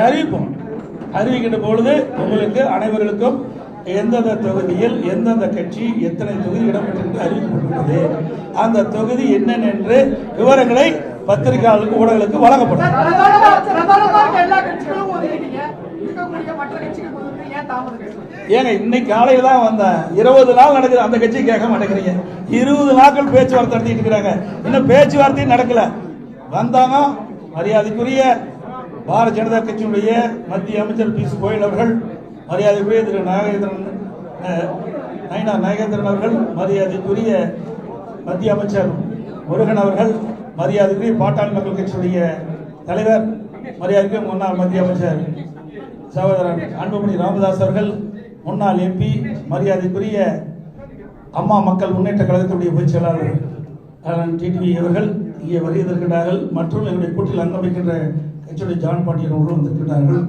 அறிவிப்போம். அறிவிக்கின்ற பொழுது உங்களுக்கு அனைவர்களுக்கும் எந்தெந்த தொகுதியில் எந்தெந்த கட்சி எத்தனை தொகுதி இடம்பெற்றிருக்கு அறிவிக்கப்பட்டுள்ளது, அந்த தொகுதி என்னென்ன என்று விவரங்களை பத்திரிகையாளர்களுக்கு ஊடகங்களுக்கு வழங்கப்படும். ஏங்க இன்னைக்கு காலையில் தான் வந்தேன். 20 நாள் நடக்குது, அந்த கட்சி கேட்க மாட்டேங்கிறீங்க. 20 நாட்கள் பேச்சுவார்த்தை நடத்திட்டு இருக்கிறாங்க, இன்னும் பேச்சுவார்த்தையும் நடக்கல. வந்தாங்க மரியாதைக்குரிய பாரதிய ஜனதா கட்சியினுடைய மத்திய அமைச்சர் பியூஷ் கோயல் அவர்கள், மரியாதைக்குரிய திரு நாகேந்திரன் அவர்கள், மரியாதைக்குரிய மத்திய அமைச்சர் முருகன் அவர்கள், மரியாதைக்குரிய பாட்டாளி மக்கள் கட்சியுடைய தலைவர், மரியாதைக்குரிய முன்னாள் மத்திய அமைச்சர் சகோதரர் அன்புமணி ராமதாஸ் அவர்கள், முன்னாள் எம்பி, மரியாதைக்குரிய அம்மா மக்கள் முன்னேற்ற கழகத்துடைய பொதுச் செயலாளர் டிடிவி அவர்கள் இங்கே வருகிறார்கள். மற்றும் என்னுடைய கூட்டில் அங்கம் வைக்கின்ற கட்சியுடைய ஜான் பாண்டியன் அவர்களும் வந்திருக்கிறார்கள்.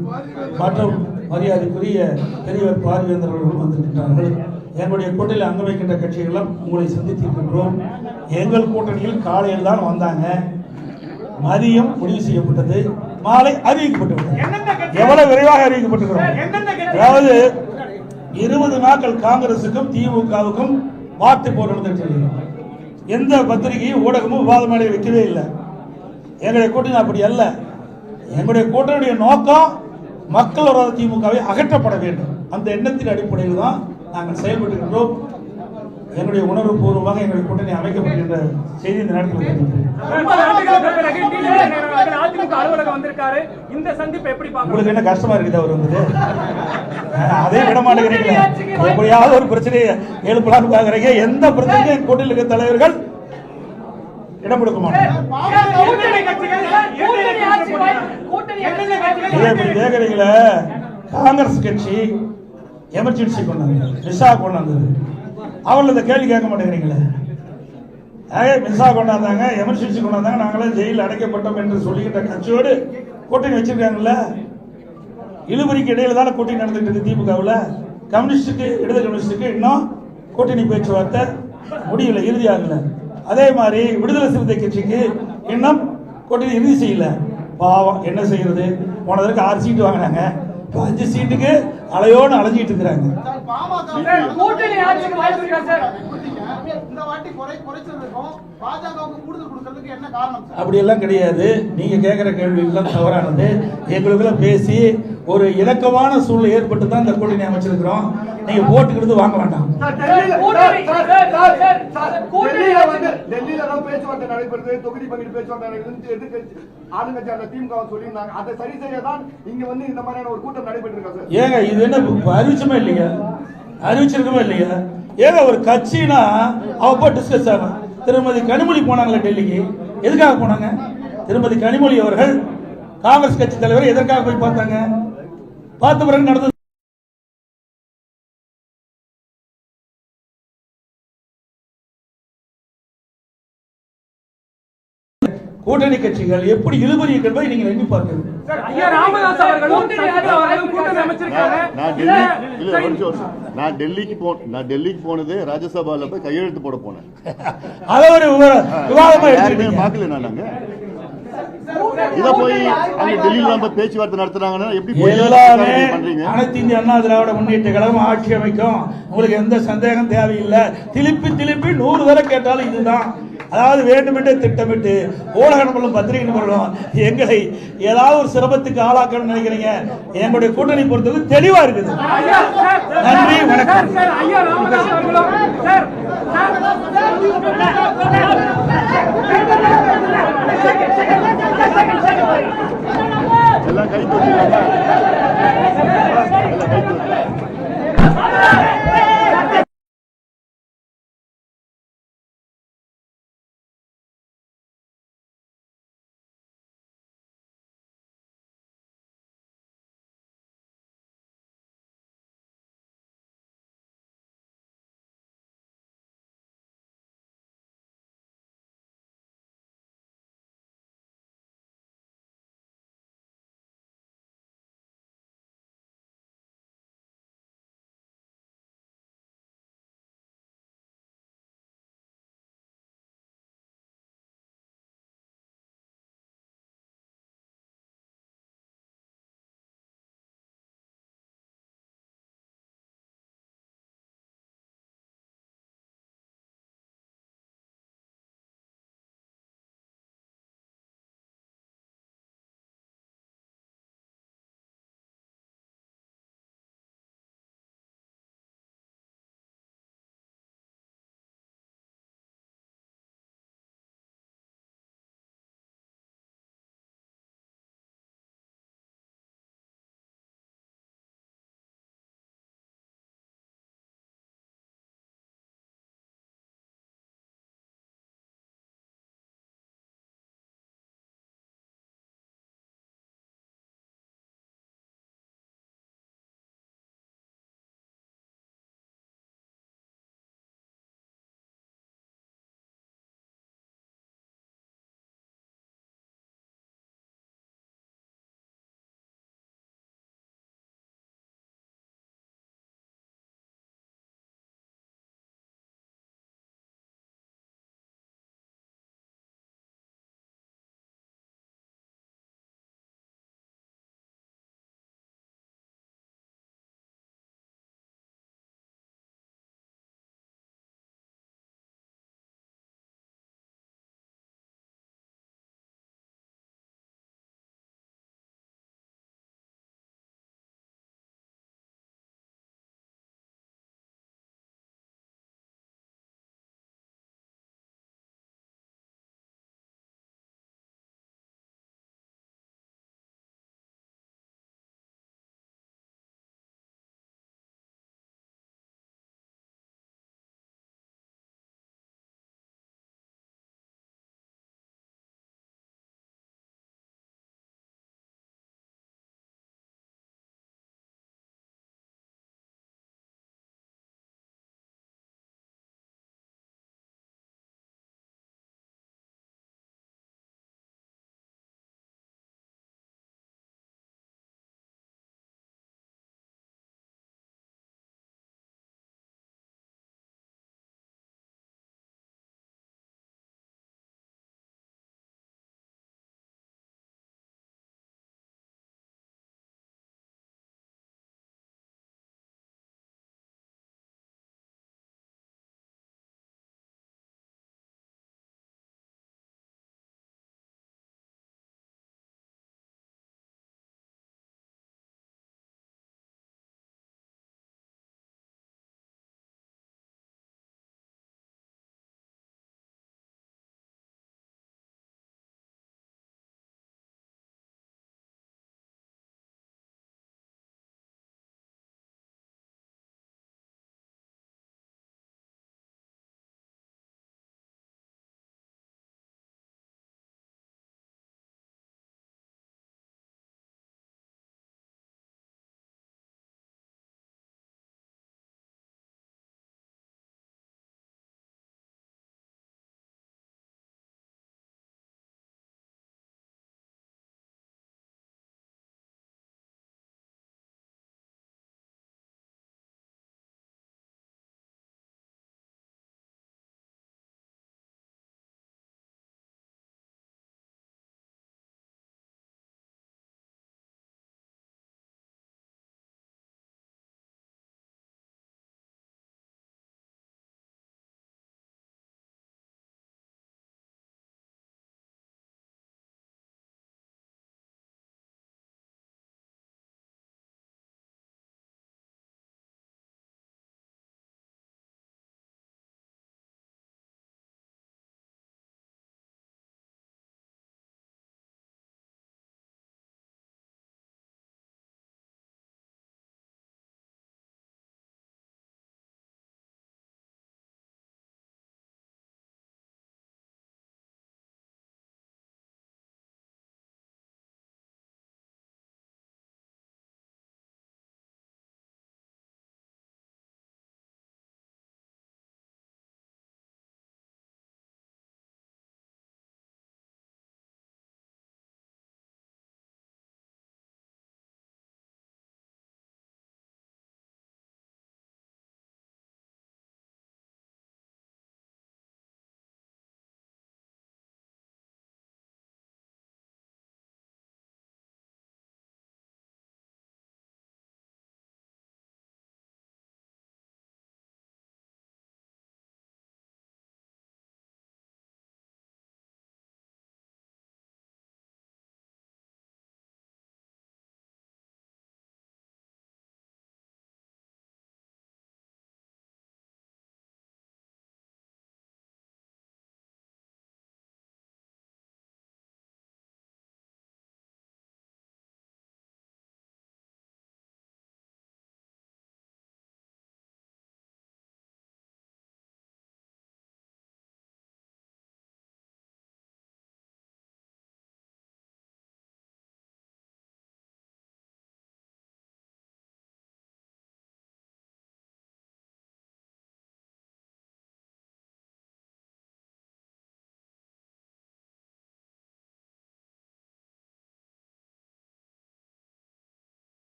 மற்றும் மரியாதைக்குரிய பெரியவர் பார்வேந்தர் அவர்களும் வந்திருக்கிறார்கள். எங்களுடைய கூட்டணியில் அங்கம் வைக்கின்ற கட்சிகளும் உங்களை சந்தித்திருக்கின்றோம். எங்கள் கூட்டணியில் காலையில் தான் வந்தாங்க, மதியம் முடிவு செய்யப்பட்டது, மாலை அறிவிக்கப்பட்டுவிட்டது. எவ்வளவு விரைவாக அறிவிக்கப்பட்டிருக்கிறோம். அதாவது 20 நாட்கள் காங்கிரசுக்கும் திமுகவுக்கும் வார்த்தை போர் நடந்துட்டு எந்த பத்திரிகையும் ஊடகமும் விவாத மேடை வைக்கவே இல்லை. எங்களுடைய கூட்டணி அப்படி அல்ல. எங்களுடைய கூட்டணியுடைய நோக்கம் மக்கள் விரோத திமுகவை அகற்றப்பட வேண்டும். அந்த எண்ணத்தின் அடிப்படையில் தான் நாங்கள் செயல்பட்டுகின்றோம். என்னுடைய உணர்வு பூர்வமாக எங்களுடைய கூட்டணி அமைக்கப்படுகின்ற செய்தி இந்த நேரத்தில் உங்களுக்கு என்ன கஷ்டமா இருக்குது? அவர் வந்தது அதே விட மாட்டேங்கிறீங்க. எப்படியாவது ஒரு பிரச்சனையை எழுப்பலான்னு பாக்குறீங்க. எந்த பிரச்சனையும் கூட்டணியில் இருக்கிற தலைவர்கள் இடம் கொடுக்க மாட்டாங்க. கேக்குறீங்களா? காங்கிரஸ் கட்சி எமர்ஜென்சி கொண்டாந்து விசா கொண்டாந்தது, அவர்கள் இந்த கேள்வி கேட்க மாட்டேங்கிறீங்களே. மிசா கொண்டாந்தாங்க, எமர்ஜென்சி கொண்டாந்தாங்க, நாங்களே ஜெயிலில் அடைக்கப்பட்டோம் என்று சொல்லிக்கிட்ட கட்சியோடு கூட்டணி வச்சிருக்காங்கல்ல. இழுபறிக்கு இடையில தானே கூட்டணி நடந்துட்டு இருக்கு. திமுகவில் கம்யூனிஸ்டுக்கு இடது கம்யூனிஸ்டுக்கு இன்னும் கூட்டணி பேச்சுவார்த்தை முடியல, இறுதியாகல. அதே மாதிரி விடுதலை சிறுத்தை கட்சிக்கு இன்னும் கூட்டணி இறுதி செய்யல. பாவம் என்ன செய்யறது? போனதற்கு 6 சீட்டு வாங்கினாங்க, 5 சீட்டுக்கு அலையோடு அலைஞ்சிட்டு இருக்கிறாங்க. அப்படி எல்லாம் கிடையாது. நீங்க கேட்கிற கேள்வி எல்லாம் தவறானது. எங்களுக்குள்ள பேசி ஒரு இலக்கமான சூழ்நிலை ஏற்பட்டு தான் இந்த கூட்டணி அமைச்சிருக்கிறோம். நீங்க போட்டுக்கிறது வாங்க வேண்டாம். டெல்லியில பேச்சுவார்த்தை நடைபெறுது, தொகுதி பங்கீடு பேச்சுவார்த்தை நடக்குது. ஆளுங்கட்சியான திமுக சொல்லியிருந்தாங்க, அதை சரி செய்ய தான் இங்க வந்து இந்த மாதிரியான ஒரு கூட்டம் நடைபெற்றிருக்காங்க. ஏங்க இது என்ன அறிவிச்சுமே இல்லையா? அறிவிச்சிருக்கவே இல்லையா? ஏங்க ஒரு கட்சினா அவ டிஸ்கஸ் ஆகும். திருமதி கனிமொழி போனாங்களே டெல்லிக்கு, எதுக்காக போனாங்க? திருமதி கனிமொழி அவர்கள் காங்கிரஸ் கட்சி தலைவர் எதற்காக போய் பார்த்தாங்க? பார்த்த பிறகு நடந்தது கூட்டணி கட்சிகள் எப்படி இழுபறி என்பதை நீங்க எண்ணி பார்க்கணும். நான் டெல்லிக்கு போனது ராஜ்யசபால போய் கையெழுத்து போட போனேன். அத ஒரு விவாதமா எடுத்துட்டீங்க. பார்க்கல நாங்க இத போய் அங்க டெல்லியில பேச்சுவார்த்தை நடத்துறாங்கன்னா எப்படி பண்றீங்க? அனைத்து இந்திய அண்ணா திராவிட முன்னேற்ற கழகம் ஆட்சி அமைக்கும், உங்களுக்கு எந்த சந்தேகம் தேவையில்லை. திருப்பி 100 தடவை கேட்டாலும் இதுதான். அதாவது வேண்டுமென்றே திட்டமிட்டு ஊடக நபர்களும் பத்திரிகை நபர்களும் எங்களை ஏதாவது ஒரு சிரமத்துக்கு ஆளாக்கணும்னு நினைக்கிறீங்க. எங்களுடைய கூட்டணி பொறுத்தது தெளிவா இருக்குது. நன்றி, வணக்கம். எல்லாம் கை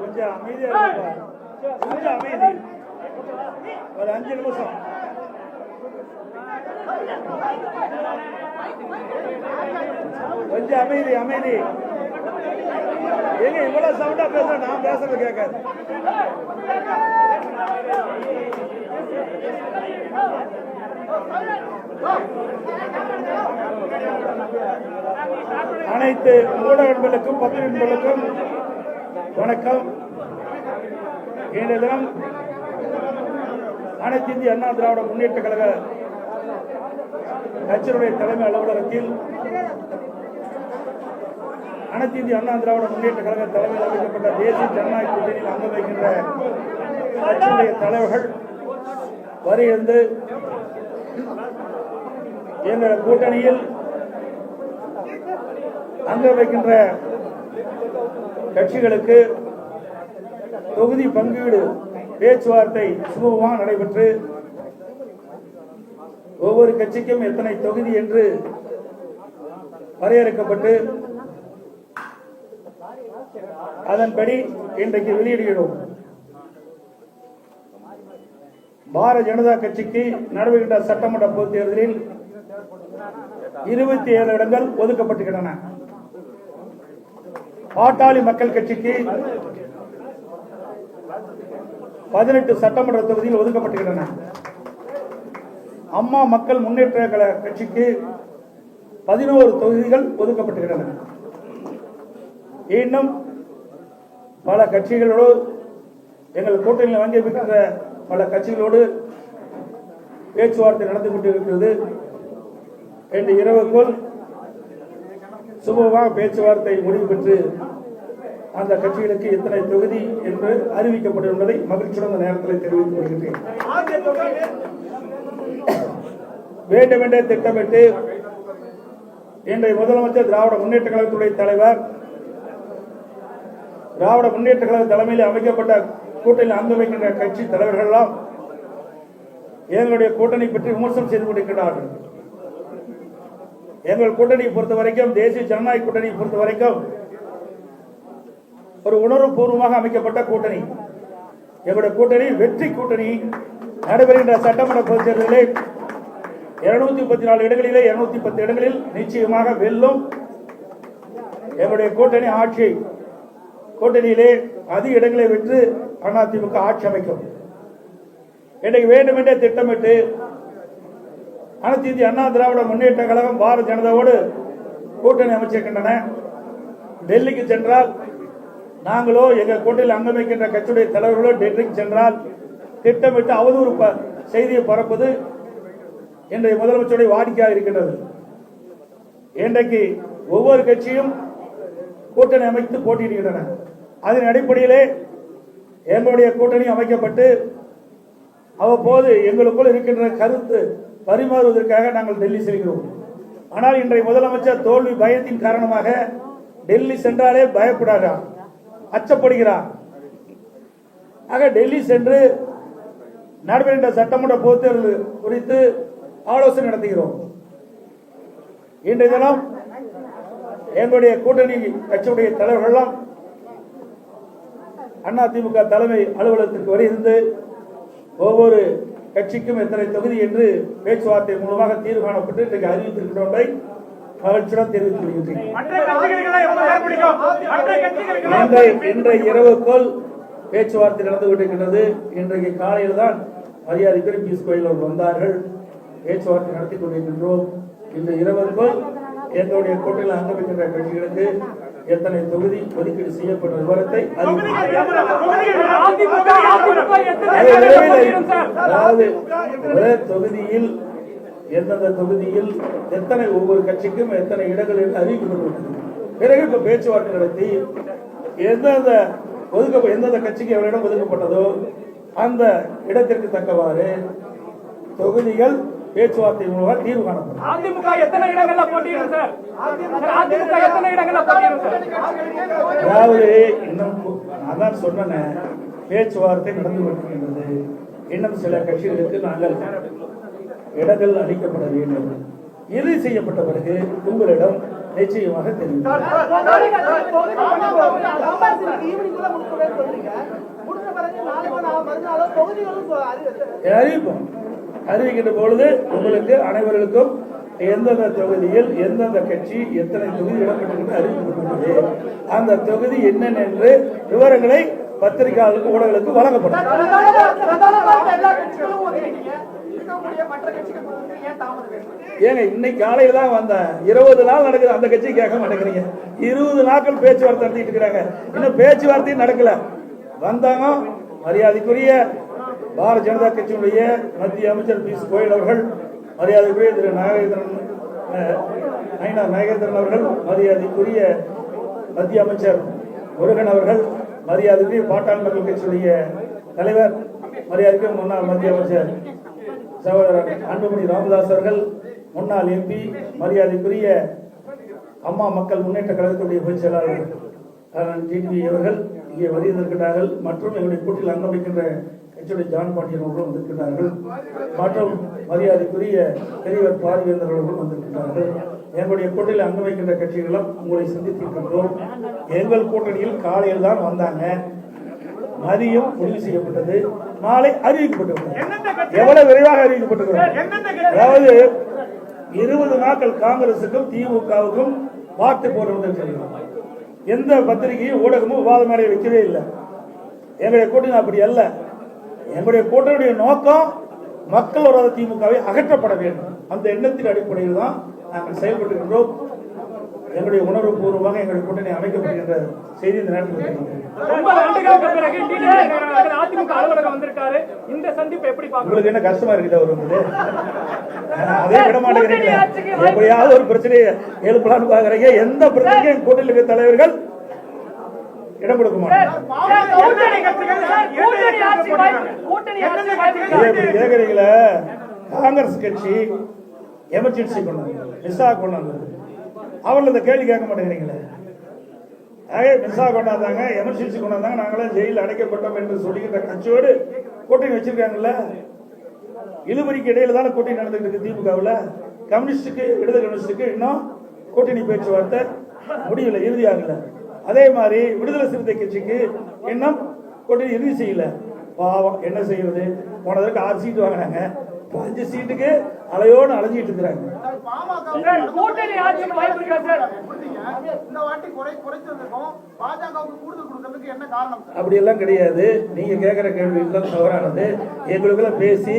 கொஞ்சம் அமைதியா இருப்பா. கொஞ்சம் அமைதி, ஒரு 5 நிமிஷம். கொஞ்சம் அமைதி அமைதி. எங்க இவ்வளவு சவுண்டா பேசுற? நான் பேசுறது கேட்காது. அனைத்து ஊடக நண்பர்களுக்கும் பத்திரிகை நண்பர்களுக்கும் வணக்கம். இன்றைய தினம் அனைத்து இந்திய அண்ணா திராவிட முன்னேற்ற கழக கட்சியினுடைய தலைமை அலுவலகத்தில் அனைத்து இந்திய அண்ணா திராவிட முன்னேற்ற கழக தலைமையில் அமைக்கப்பட்ட தேசிய ஜனநாயக கூட்டணியில் அங்கம் வைக்கின்ற கட்சியுடைய தலைவர்கள் வருகிறது. எங்கள் கூட்டணியில் அங்கம் வைக்கின்ற கட்சிகளுக்கு தொகுதி பங்கீடு பேச்சுவார்த்தை சுமூகமாக நடைபெற்று ஒவ்வொரு கட்சிக்கும் எத்தனை தொகுதி என்று வரையறுக்கப்பட்டு அதன்படி இன்றைக்கு வெளியிடுகிறோம். பாரதிய ஜனதா கட்சிக்கு நடைபெறுகின்ற சட்டமன்ற பொதுத் தேர்தலில் 27 இடங்கள் ஒதுக்கப்பட்டுள்ளன. பாட்டாளி மக்கள் கட்சிக்கு 18 சட்டமன்ற தொகுதியில் ஒதுக்கப்பட்டுள்ளன. அம்மா மக்கள் முன்னேற்ற கழக கட்சிக்கு 11 தொகுதிகள் ஒதுக்கப்பட்டுள்ளன. இன்னும் பல கட்சிகளோடு எங்கள் கூட்டணியில் வாங்கியிருக்கின்ற பல கட்சிகளோடு பேச்சுவார்த்தை நடந்து கொண்டிருக்கிறது. இன்று இரவுக்குள் சுமூகமாக பேச்சுவார்த்தை முடிவு பெற்று அந்த கட்சிகளுக்கு எத்தனை தொகுதி என்று அறிவிக்கப்படும் என்பதை மகிழ்ச்சியுடன் இந்த நேரத்தில் தெரிவித்துக் கொள்கின்றேன். வேண்டுமென்றே திட்டமிட்டு இன்றைய முதலமைச்சர் திராவிட முன்னேற்ற கழகத்துடைய தலைவர் திராவிட முன்னேற்ற கழக தலைமையில் அமைக்கப்பட்ட கூட்டணியில் அங்கம் வைக்கின்ற கட்சி தலைவர்கள் எல்லாம் எங்களுடைய கூட்டணி பற்றி விமர்சனம் செய்து கொண்டிருக்கிறார்கள். எங்கள் கூட்டணியை பொறுத்த வரைக்கும், தேசிய ஜனநாயக கூட்டணியை பொறுத்த வரைக்கும் ஒரு உணர்வுபூர்வமாக அமைக்கப்பட்ட கூட்டணி. எங்களுடைய கூட்டணி வெற்றி கூட்டணி. நடைபெறுகின்ற சட்டமன்ற பொதுத் தேர்தலில் 234 இடங்களிலே 210 இடங்களில் நிச்சயமாக வெல்லும். எங்களுடைய கூட்டணி ஆட்சி கூட்டணியிலே அதிக இடங்களை வென்று அதிமுக ஆட்சி அமைக்கும். இன்றைக்கு வேண்டுமென்றே திட்டமிட்டு அனைத்து இந்திய அண்ணா திராவிட முன்னேற்ற கழகம் பாரதிய ஜனதாவோடு கூட்டணி அமைச்சிருக்கின்றன. டெல்லிக்கு சென்றால் நாங்களோ எங்கள் கூட்டணியில் அங்கம் வைக்கின்ற கட்சியுடைய தலைவர்களோ டெல்லிக்கு சென்றால் திட்டமிட்டு அவதூறு செய்தியை பரப்புவது இன்றைய முதலமைச்சருடைய வாடிக்கையாக இருக்கின்றது. இன்றைக்கு ஒவ்வொரு கட்சியும் கூட்டணி அமைத்து போட்டியிடுகின்றன. அதன் அடிப்படையிலே எங்களுடைய கூட்டணி அமைக்கப்பட்டு அவ்வப்போது எங்களுக்குள் இருக்கின்ற கருத்து பரிமாறுவதற்காக நாங்கள் டெல்லி செல்கிறோம். ஆனால் இன்றைய முதலமைச்சர் தோல்வி பயத்தின் காரணமாக டெல்லி சென்றாலே பயப்படாதார், அச்சப்படுகிறார். ஆக டெல்லி சென்று நடைபெறுகின்ற சட்டமன்ற பொதுத் தேர்தல் குறித்து ஆலோசனை நடத்துகிறோம். இன்றைய தினம் எங்களுடைய கூட்டணி கட்சியுடைய தலைவர்கள் அதிமுக தலைமை அலுவலகத்திற்கு வருகிறது. ஒவ்வொரு கட்சிக்கும் எத்தனை தொகுதி என்று பேச்சுவார்த்தை மூலமாக தீர்வு காணப்பட்டு இன்றைக்கு அறிவித்திருக்கிறோம் என்பதை மகிழ்ச்சியுடன் தெரிவித்துக் கொள்கின்றேன். இன்றைய இரவுக்குள் பேச்சுவார்த்தை நடந்து கொண்டிருக்கிறது. இன்றைக்கு காலையில் தான் மரியாதைக்குரிய பியூஷ் கோயல் அவர்கள் வந்தார்கள். பேச்சுவார்த்தை நடத்தி கொண்டிருக்கின்றோம். இந்த இரவுக்குள் எங்களுடைய கூட்டணியில் அங்கமிக்கின்ற கட்சிகளுக்கு எத்தனை தொகுதி ஒதுக்கீடு செய்யப்பட்ட விவரத்தை அதாவது தொகுதியில் எந்தெந்த தொகுதியில் எத்தனை ஒவ்வொரு கட்சிக்கும் எத்தனை இடங்கள் என்று அறிவிக்கப்பட்டுள்ளது. பிறகு இப்ப பேச்சுவார்த்தை நடத்தி எந்தெந்த கட்சிக்கு எவ்வளவு இடம் ஒதுக்கப்பட்டதோ அந்த இடத்திற்கு தக்கவாறு தொகுதிகள் பேச்சுவார்த்தை மூலமாக தீர்வு காணப்படும். அதிமுக எத்தனை இடங்கள்ல போட்டியிடும் சார்? அதிமுக எத்தனை இடங்கள்ல போட்டியிடும் சார்? அதாவது இன்னும் அதான் சொன்னேன், பேச்சுவார்த்தை நடந்து கொண்டிருக்கின்றது. இன்னும் சில கட்சிகளுக்கு நாங்கள் இடங்கள் அளிக்கப்பட வேண்டும். இறுதி செய்யப்பட்ட பிறகு உங்களிடம் நிச்சயமாக தெரியும். அறிவிப்போம். அறிவிக்கின்ற பொழுது உங்களுக்கு அனைவர்களுக்கும் எந்தெந்த தொகுதியில் எந்தெந்த கட்சி எத்தனை தொகுதி இடம்பெற்று அறிவிக்கப்பட்டுள்ளது, அந்த தொகுதி என்னென்ன என்று விவரங்களை பத்திரிகையாளர்களுக்கு ஊடகங்களுக்கு வழங்கப்படும். ஏங்க இன்னைக்கு காலையில தான் வந்தேன். 20 நாள் நடக்குது, அந்த கட்சி கேட்க மாட்டேங்கிறீங்க. 20 நாட்கள் பேச்சுவார்த்தை நடத்திட்டு இருக்கிறாங்க, இன்னும் பேச்சுவார்த்தையும் நடக்கல. வந்தாங்க மரியாதைக்குரிய பாரதிய ஜனதா கட்சியினுடைய மத்திய அமைச்சர் பியூஷ் கோயல் அவர்கள், மரியாதைக்குரிய திரு நாகேந்திரன் அவர்கள், மரியாதைக்குரிய மத்திய அமைச்சர் முருகன் அவர்கள், மரியாதைக்குரிய பாட்டாளி மக்கள் கட்சியுடைய தலைவர், மரியாதைக்குரிய முன்னாள் மத்திய அமைச்சர் சகோதரர் அன்புமணி ராமதாஸ் அவர்கள், முன்னாள் எம்பி, மரியாதைக்குரிய அம்மா மக்கள் முன்னேற்ற கழகத்துடைய பொதுச் செயலாளர் டிடிவி அவர்கள் இங்கே வருகிறார்கள். மற்றும் எங்களுடைய கூட்டில் அங்கம் வைக்கின்ற கட்சியுடைய ஜான் பாண்டியன் அவர்களும் வந்திருக்கிறார்கள். மற்றும் மரியாதைக்குரிய பெரியவர் பார்வேந்தர் அவர்களும் வந்திருக்கிறார்கள். எங்களுடைய கூட்டணியில் அங்கம் வைக்கின்ற கட்சிகளும் உங்களை சந்தித்திருக்கின்றோம். எங்கள் கூட்டணியில் காலையில் தான் வந்தாங்க, மதியம் முடிவு செய்யப்பட்டது, நாளை அறிவிக்கப்பட்டது. எவ்வளவு விரைவாக அறிவிக்கப்பட்டிருக்கிறது. அதாவது 20 நாட்கள் காங்கிரசுக்கும் திமுகவுக்கும் வாக்கு போடுறது. எந்த பத்திரிகையும் ஊடகமும் விவாத மேடையை வைக்கவே இல்லை. எங்களுடைய கூட்டணி அப்படி அல்ல. எங்களுடைய கூட்டணியுடைய நோக்கம் மக்கள் விரோத திமுகவை அகற்றப்பட வேண்டும். அந்த எண்ணத்தின் அடிப்படையில் தான் நாங்கள் செயல்பட்டுகின்றோம். எங்களுடைய உணர்வு பூர்வமாக எங்களுடைய கூட்டணி அமைக்கப்படுகின்ற செய்தி இந்த நேரத்தில் உங்களுக்கு என்ன கஷ்டமா இருக்குது? அவர் வந்து அதே விட மாட்டேங்கிறீங்க. எப்படியாவது ஒரு பிரச்சனையை எழுப்பலான்னு பாக்குறீங்க. எந்த பிரச்சனையும் கூட்டணியில் இருக்கிற தலைவர்கள் இடம் கொடுக்க மாட்டாங்க. கேக்குறீங்களா? காங்கிரஸ் கட்சி எமர்ஜென்சி கொண்டாங்க, மிஸ்ஸா கொண்டாங்க. அவர்கள் இந்த கேள்வி கேட்க மாட்டேங்கிறீங்களே. மிஸ்ஸா கொண்டாந்தாங்க, எமர்ஜென்சி கொண்டாந்தாங்க, நாங்களே ஜெயிலில் அடைக்கப்பட்டோம் என்று சொல்லிக்கிட்ட கட்சியோடு கூட்டணி வச்சிருக்காங்கல்ல. இழுபறிக்கு இடையில தானே கூட்டணி நடந்துட்டு இருக்கு திமுகவில். கம்யூனிஸ்டுக்கு, விடுதலை கம்யூனிஸ்டுக்கு இன்னும் கூட்டணி பேச்சுவார்த்தை முடியல, இறுதியாகல. அதே மாதிரி விடுதலை சிறுத்தை கட்சிக்கு இன்னும் கூட்டணி இறுதி செய்யல. பாவம், என்ன செய்வது? போனதற்கு 6 சீட்டு வாங்கினாங்க, 5 சீட்டுக்கு அலையோடு அலைஞ்சிட்டு இருக்கிறாங்க. அப்படி எல்லாம் கிடையாது. நீங்க கேட்கிற கேள்வி தவறானது. எங்களுக்குள்ள பேசி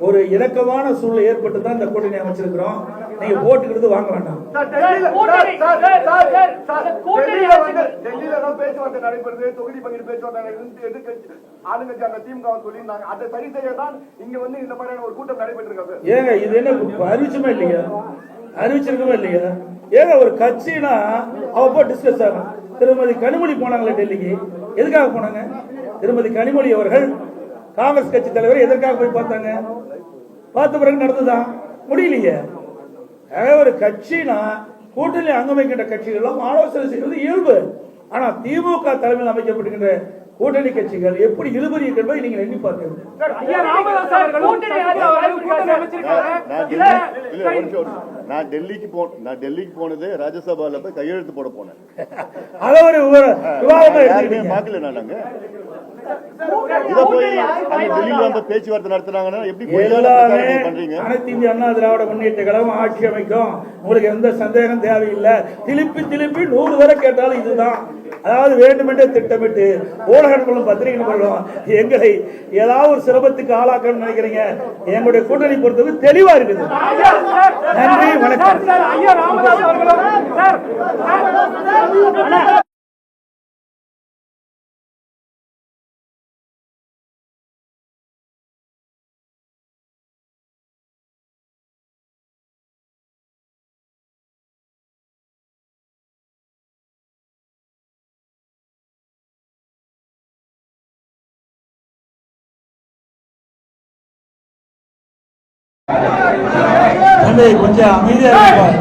ஒரு இணக்கமான சூழ்நிலை ஏற்பட்டு தான் இந்த கூட்டணி அமைச்சிருக்கிறோம். நீங்க போட்டுக்கிறது வாங்க வேண்டாம். டெல்லியில பேச்சுவார்த்தை நடைபெறுது, தொகுதி பங்கீடு பேச்சுவார்த்தை எதிர்கட்சி ஆளுங்கட்சி அந்த திமுக சொல்லியிருந்தாங்க. அதை சரி செய்ய தான் இங்க வந்து இந்த மாதிரியான ஒரு கூட்டம் நடைபெற்றிருக்காங்க. ஏங்க இது என்ன அறிவிச்சுமே இல்லையா? அறிவிச்சிருக்கவே இல்லையா? ஏங்க ஒரு கட்சினா அவ டிஸ்கஸ் ஆகும். திருமதி கனிமொழி போனாங்களே டெல்லிக்கு, எதுக்காக போனாங்க? திருமதி கனிமொழி அவர்கள் காங்கிரஸ் கட்சி தலைவர் எதற்காக போய் பார்த்தாங்க? பார்த்த பிறகு நடந்துதான் முடியலையே. ஒரு கட்சினா கூட்டணி அங்கமைக்கின்ற கட்சிகளும் ஆலோசனை செய்வது இயல்பு. ஆனா திமுக தலைமையில் அமைக்கப்படுகின்ற கூட்டணி கட்சிகள் எப்படி இழுபறி என்பதை நீங்கள் எண்ணி பார்க்க. நான் டெல்லிக்கு போனது ராஜ்யசபால போய் கையெழுத்து போட போனேன். அத ஒரு விவாதமா பார்க்கல. நாங்க இத போய் டெல்லியில வந்து பேச்சுவார்த்தை நடத்துறாங்கன்னா எப்படி பண்றீங்க? அனைத்து இந்திய அண்ணா திராவிட முன்னேற்ற கழகம் ஆட்சி அமைக்கும், உங்களுக்கு எந்த சந்தேகம் தேவையில்லை. திருப்பி 100 வரை கேட்டாலும் இதுதான். அதாவது வேண்டுமென்றே திட்டமிட்டு ஊடகங்களும் பத்திரிகைகளும் எங்களை ஏதாவது ஒரு சிரமத்துக்கு ஆளாக்கணும்னு நினைக்கிறீங்க. எங்களுடைய கூட்டணி பொறுத்தவரை தெளிவா இருக்குது. நன்றி, வணக்கம். கொஞ்சம் அமைதியா இருப்பார்.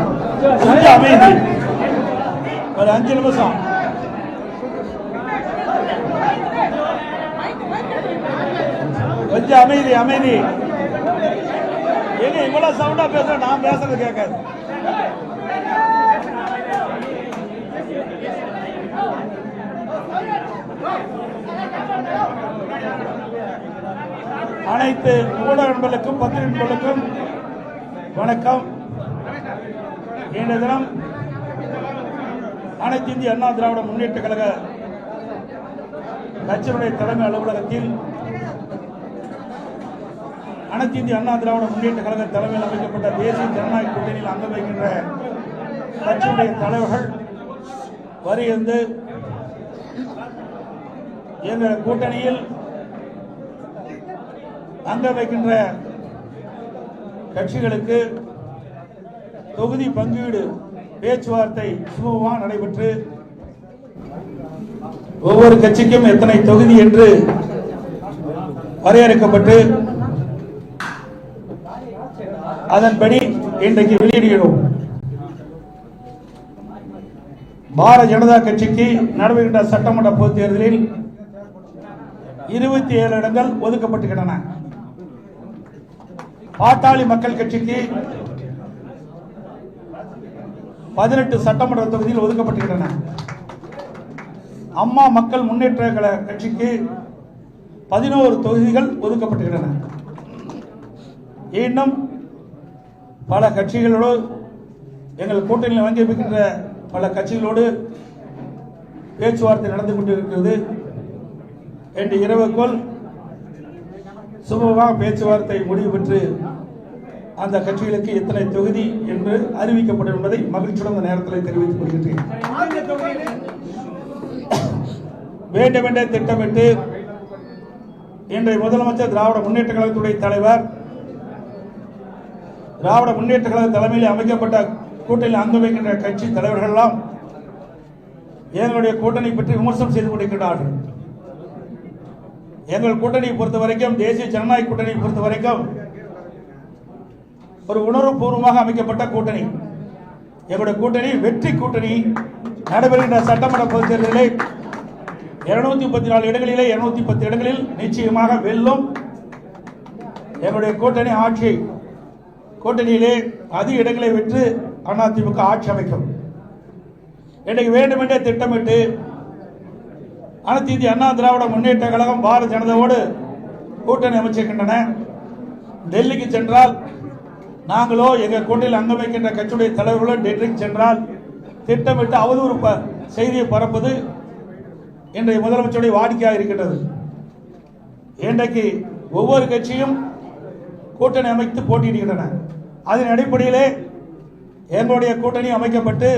கொஞ்சம் அமைதி, ஒரு 5 நிமிஷம். கொஞ்சம் அமைதி அமைதி. எங்க இவ்வளவு சவுண்டா பேசுற? நான் பேசுறது கேட்காது. அனைத்து ஊடக நண்பர்களுக்கும் பத்திரிகை நண்பர்களுக்கும் வணக்கம். இன்றைய தினம் அனைத்து இந்திய அண்ணா திராவிட முன்னேற்ற கழக கட்சியினுடைய தலைமை அலுவலகத்தில் அனைத்து இந்திய அண்ணா திராவிட முன்னேற்ற கழக தலைமையில் அமைக்கப்பட்ட தேசிய ஜனநாயக கூட்டணியில் அங்கம் வைக்கின்ற கட்சியுடைய தலைவர்கள் வருகிறது. எங்கள் கூட்டணியில் அங்கம் வைக்கின்ற கட்சிகளுக்கு தொகுதி பங்கீடு பேச்சுவார்த்தை சுமூகமாக நடைபெற்று ஒவ்வொரு கட்சிக்கும் எத்தனை தொகுதி என்று வரையறுக்கப்பட்டு அதன்படி இன்றைக்கு வெளியிடுகிறோம். பாரதிய ஜனதா கட்சிக்கு நடைபெறுகின்ற சட்டமன்ற பொதுத் தேர்தலில் 27 இடங்கள் ஒதுக்கப்பட்டுள்ளன. பாட்டாளி மக்கள் கட்சிக்கு 18 சட்டமன்ற தொகுதியில் ஒதுக்கப்பட்டுள்ளன. அம்மா மக்கள் முன்னேற்ற கழக கட்சிக்கு 11 தொகுதிகள் ஒதுக்கப்பட்டுள்ளன. இன்னும் பல கட்சிகளோடு எங்கள் கூட்டணியில் வங்கியிருக்கின்ற பல கட்சிகளோடு பேச்சுவார்த்தை நடந்து கொண்டிருக்கிறது. இன்று இரவுக்குள் சுமூகமாக பேச்சுவார்த்தை முடிவு பெற்று அந்த கட்சிகளுக்கு எத்தனை தொகுதி என்று அறிவிக்கப்படும் என்பதை மகிழ்ச்சியுடன் இந்த நேரத்தில் தெரிவித்துக் கொள்கின்றேன். வேண்டுமென்றே திட்டமிட்டு இன்றைய முதலமைச்சர் திராவிட முன்னேற்ற கழகத்துடைய தலைவர் திராவிட முன்னேற்ற கழக தலைமையில் அமைக்கப்பட்ட கூட்டணியில் அங்கம் வைக்கின்ற கட்சி தலைவர்கள் எல்லாம் எங்களுடைய கூட்டணி பற்றி விமர்சனம் செய்து கொண்டிருக்கிறார்கள். எங்கள் கூட்டணியை பொறுத்த வரைக்கும், தேசிய ஜனநாயக கூட்டணியை பொறுத்த வரைக்கும் ஒரு உணர்வுபூர்வமாக அமைக்கப்பட்ட கூட்டணி. எங்களுடைய கூட்டணி வெற்றி கூட்டணி. நடைபெறுகின்ற சட்டமன்ற பொதுத் தேர்தலில் 234 இடங்களிலே 210 இடங்களில் நிச்சயமாக வெல்லும். எங்களுடைய கூட்டணி ஆட்சி கூட்டணியிலே அதிக இடங்களை வென்று அதிமுக ஆட்சி அமைக்கும். இன்றைக்கு வேண்டுமென்றே திட்டமிட்டு அனைத்து இந்திய அண்ணா திராவிட முன்னேற்ற கழகம் பாரதிய ஜனதாவோடு கூட்டணி அமைச்சிருக்கின்றன. டெல்லிக்கு சென்றால் நாங்களோ எங்கள் கூட்டணியில் அங்கம் வைக்கின்ற கட்சியுடைய தலைவர்களோ டெல்லிக்கு சென்றால் திட்டமிட்டு அவதூறு செய்தியை பரப்புவது இன்றைய முதலமைச்சருடைய வாடிக்கையாக இருக்கின்றது. இன்றைக்கு ஒவ்வொரு கட்சியும் கூட்டணி அமைத்து போட்டியிடுகின்றன. அதன் அடிப்படையிலே எங்களுடைய கூட்டணி அமைக்கப்பட்டு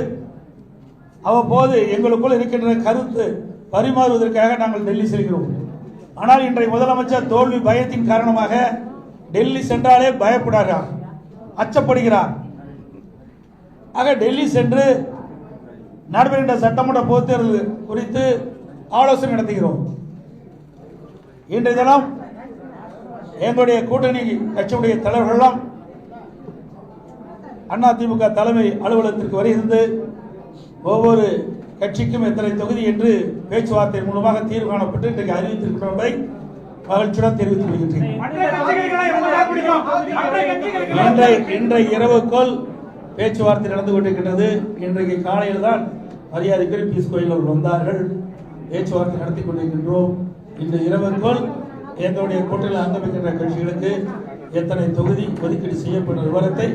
அவ்வப்போது எங்களுக்குள் இருக்கின்ற கருத்து பரிமாறுவதற்காக நாங்கள் டெல்லி செல்கிறோம். ஆனால் இன்றைய முதலமைச்சர் தோல்வி பயத்தின் காரணமாக டெல்லி சென்றாலே பயப்படுகிறார், அச்சப்படுகிறார். ஆக டெல்லி சென்று நடைபெறுகின்ற சட்டமன்ற பொதுத் தேர்தல் குறித்து ஆலோசனை நடத்துகிறோம். இன்றைய தினம் எங்களுடைய கூட்டணி கட்சியுடைய தலைவர்களெல்லாம் அதிமுக தலைமை அலுவலகத்திற்கு வருகிறது. ஒவ்வொரு கட்சிக்கும் எத்தனை தொகுதி என்று பேச்சுவார்த்தை மூலமாக தீர்வு காணப்பட்டு இன்றைக்கு அறிவித்திருக்கிறதை மகிழ்ச்சியுடன் தெரிவித்துக் கொள்கின்றேன். இன்றைய இரவுக்குள் பேச்சுவார்த்தை நடந்து கொண்டிருக்கின்றது. இன்றைக்கு காலையில் தான் மரியாதைக்குரிய பீஸ் கோயில் அவர்கள் வந்தார்கள். பேச்சுவார்த்தை நடத்தி கொண்டிருக்கின்றோம். இந்த இரவுக்குள் எங்களுடைய கூட்டணியில் அங்கமிக்கின்ற கட்சிகளுக்கு எத்தனை தொகுதி ஒதுக்கீடு செய்யப்பட்ட விவரத்தை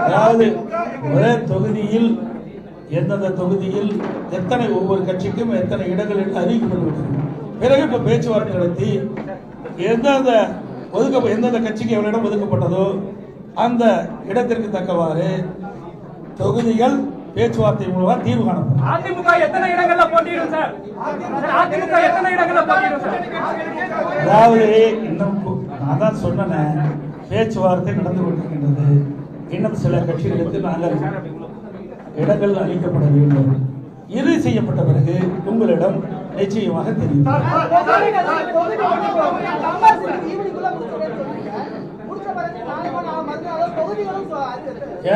அதாவது ஒரே தொகுதியில் எந்தெந்த தொகுதியில் எத்தனை ஒவ்வொரு கட்சிக்கும் எத்தனை இடங்கள் என்று அறிவிக்கப்பட்டுள்ளது. பிறகு இப்ப பேச்சுவார்த்தை நடத்தி எந்தெந்த கட்சிக்கு எவ்வளவு இடம் ஒதுக்கப்பட்டதோ அந்த இடத்திற்கு தக்கவாறு தொகுதிகள் பேச்சுவார்த்தை மூலமாக தீர்வு காணப்படும். அதிமுக எத்தனை இடங்கள்ல போட்டியிடும் சார்? அதிமுக எத்தனை இடங்கள்ல போட்டியிடும் சார்? அதாவது இன்னும் நான் தான் சொன்னேன், பேச்சுவார்த்தை நடந்து கொண்டிருக்கின்றது. இன்னும் சில கட்சிகளுக்கு நாங்கள் இடங்கள் அளிக்கப்பட வேண்டும். இறுதி செய்யப்பட்ட பிறகு உங்களிடம் நிச்சயமாக தெரியும்.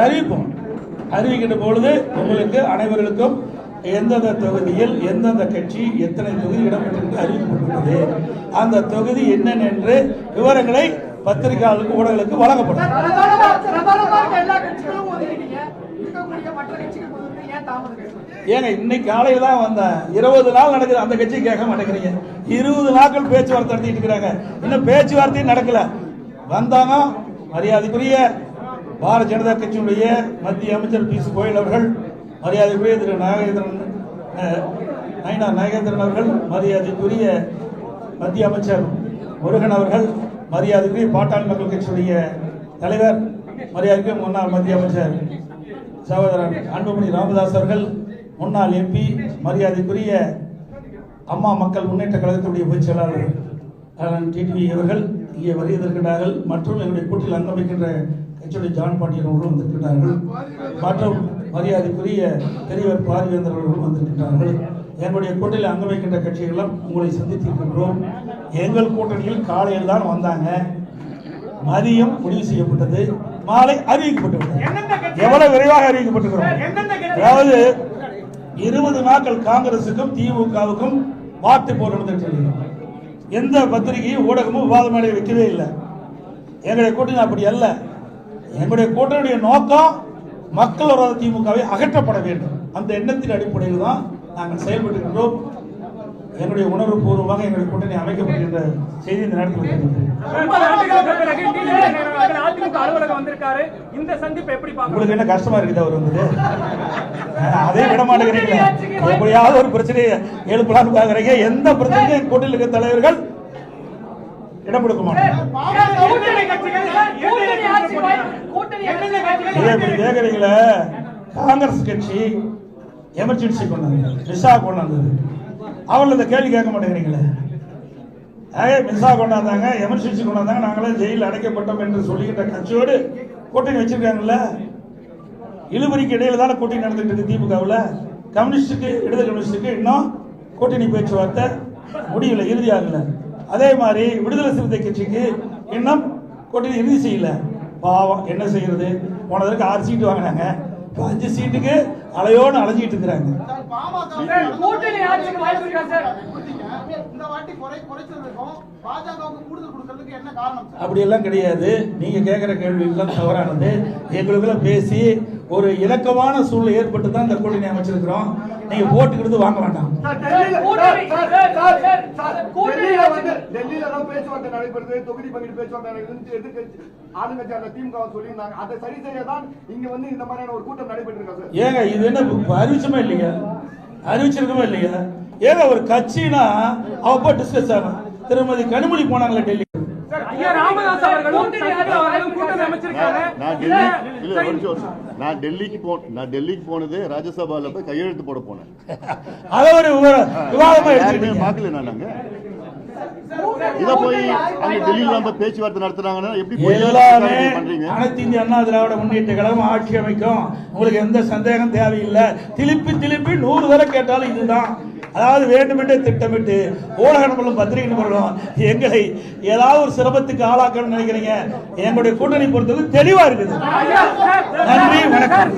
அறிவிப்போம். அறிவிக்கின்ற பொழுது உங்களுக்கு அனைவர்களுக்கும் எந்தெந்த தொகுதியில் எந்தெந்த கட்சி எத்தனை தொகுதி இடம்பெற்றிருக்கு அறிவிக்கப்பட்டுள்ளது. அந்த தொகுதி என்னென்ன என்று விவரங்களை பத்திரிகையாளர்களுக்கு ஊடகங்களுக்கு வழங்கப்படும். ஏங்க இன்னைக்கு காலையில தான் வந்தேன். 20 நாள் நடக்குது, அந்த கட்சி கேட்க மாட்டேங்கிறீங்க. 20 நாட்கள் பேச்சுவார்த்தை நடத்திட்டு இருக்கிறாங்க, இன்னும் பேச்சுவார்த்தையும் நடக்கல. வந்தாங்க மரியாதைக்குரிய பாரதிய ஜனதா கட்சியினுடைய மத்திய அமைச்சர் பியூஷ் கோயல் அவர்கள், மரியாதைக்குரிய திரு நாகேந்திரன் அவர்கள், மரியாதைக்குரிய மத்திய அமைச்சர் முருகன் அவர்கள், மரியாதைக்குரிய பாட்டாளி மக்கள் கட்சியுடைய தலைவர், மரியாதைக்குரிய முன்னாள் மத்திய அமைச்சர் சகோதரர் அன்புமணி ராமதாஸ் அவர்கள், முன்னாள் எம்பி, மரியாதைக்குரிய அம்மா மக்கள் முன்னேற்ற கழகத்துடைய பொதுச் செயலாளர் டிடிவி அவர்கள் இங்கே வருகிறார்கள். மற்றும் எங்களுடைய கூட்டில் அங்கம் வைக்கின்ற கட்சியுடைய ஜான் பாண்டியன் அவர்களும் வந்திருக்கிறார்கள். மற்றும் மரியாதைக்குரிய பெரியவர் பாரிவேந்தர் அவர்களும் வந்திருக்கிறார்கள். எங்களுடைய கூட்டணியில் அங்கம் வைக்கின்ற கட்சிகளும் உங்களை சந்தித்திருக்கின்றோம். எங்கள் கூட்டணியில் காலையில் தான் வந்தாங்க, மதியம் முடிவு செய்யப்பட்டது, மாலை அறிவிக்கப்பட்டது. எவ்வளவு விரைவாக அறிவிக்கப்பட்டிருக்கிறோம். அதாவது 20 நாட்கள் காங்கிரசுக்கும் திமுகவுக்கும் வார்த்தை போர் நடந்துட்டு எந்த பத்திரிகையும் ஊடகமும் விவாத மேடையை வைக்கவே இல்லை. எங்களுடைய கூட்டணி அப்படி அல்ல. எங்களுடைய கூட்டணியுடைய நோக்கம் மக்கள் விரோத திமுகவை அகற்றப்பட வேண்டும். அந்த எண்ணத்தின் அடிப்படையில் தான் நாங்கள் செயல்பட்டுகின்றோம். என்னுடைய உணர்வு பூர்வமாக எங்களுடைய கூட்டணி அமைக்கப்படுகின்ற செய்தி இந்த நேரத்தில் உங்களுக்கு என்ன கஷ்டமா இருக்குது? அவர் வந்தது அதே விட மாட்டேங்கிறீங்க. எப்படியாவது ஒரு பிரச்சனையை எழுப்பலான்னு பாக்குறீங்க. எந்த பிரச்சனையும் கூட்டணியில் இருக்க தலைவர்கள் இடம் கொடுக்க மாட்டாங்க. கேக்குறீங்களே, காங்கிரஸ் கட்சி எமர்ஜென்சி கொண்டாந்து விசா கொண்டாந்தது, அவர்கள் இந்த கேள்வி கேட்க மாட்டேங்கிறீங்களே. விசா கொண்டாந்தாங்க, எமர்ஜென்சி கொண்டாந்தாங்க, நாங்களே ஜெயிலில் அடைக்கப்பட்டோம் என்று சொல்லிக்கிட்ட கட்சியோடு கூட்டணி வச்சிருக்காங்கல்ல. இழுபறிக்கு இடையில தானே கூட்டணி நடந்துட்டு இருக்கு திமுகவில். கம்யூனிஸ்டுக்கு, இடது கம்யூனிஸ்டுக்கு இன்னும் கூட்டணி பேச்சுவார்த்தை முடியல, இறுதியாகல. அதே மாதிரி விடுதலை சிறுத்தை கட்சிக்கு இன்னும் கூட்டணி இறுதி செய்யல. பாவம், என்ன செய்யறது? போனதற்கு 6 சீட்டு வாங்கினாங்க, 5 சீட்டுக்கு அலையோடு அலைஞ்சிட்டு இருக்கிறாங்க. அப்படி எல்லாம் கிடையாது. நீங்க கேட்கிற கேள்விகள் தவறானது. எங்களுக்குள்ள பேசி ஒரு இலக்கமான சூழ்நிலை ஏற்பட்டு தான் இந்த கூட்டணி அமைச்சிருக்கிறோம். நீங்க போட்டுக்கிட்டு வாங்க வேண்டாம். டெல்லியில தான் பேச்சுவார்த்தை நடைபெறுது, தொகுதி பங்கீடு பேச்சுவார்த்தை எதிர்க்கட்சி ஆளுங்கட்சி அந்த திமுக சொல்லியிருந்தாங்க. அதை சரி செய்ய தான் இங்க வந்து இந்த மாதிரியான ஒரு கூட்டம் நடைபெற்று இருக்கு. ஏங்க இது என்ன அறிவிச்சமே இல்லையா? அறிவிச்சிருக்கவே இல்லையா? ஏங்க ஒரு கட்சினா அவ டிஸ்கஸ் ஆகும். திருமதி கனிமொழி போனாங்களே டெல்லி. நான் டெல்லிக்கு போனது ராஜ்யசபால போய் கையெழுத்து போட போனேன். அத ஒரு விவாதமா எடுத்துக்கிட்டீங்க. பார்க்கல நாங்க இத போய் அங்க டெல்லியில நம்ம பேச்சுவார்த்தை நடத்துறாங்கன்னா எப்படி எல்லாமே அனைத்து இந்திய அண்ணா திராவிட முன்னேற்ற கழகம் ஆட்சி அமைக்கும். உங்களுக்கு எந்த சந்தேகம் தேவையில்லை. திருப்பி 100 தடவை கேட்டாலும் இதுதான். அதாவது வேண்டுமென்றே திட்டமிட்டு ஊடக நண்பர்களும் பத்திரிகை நண்பர்களும் எங்களை ஏதாவது ஒரு சிரமத்துக்கு ஆளாக்கணும்னு நினைக்கிறீங்க. எங்களுடைய கூட்டணி பொறுத்தது தெளிவா இருக்குது. நன்றி, வணக்கம்.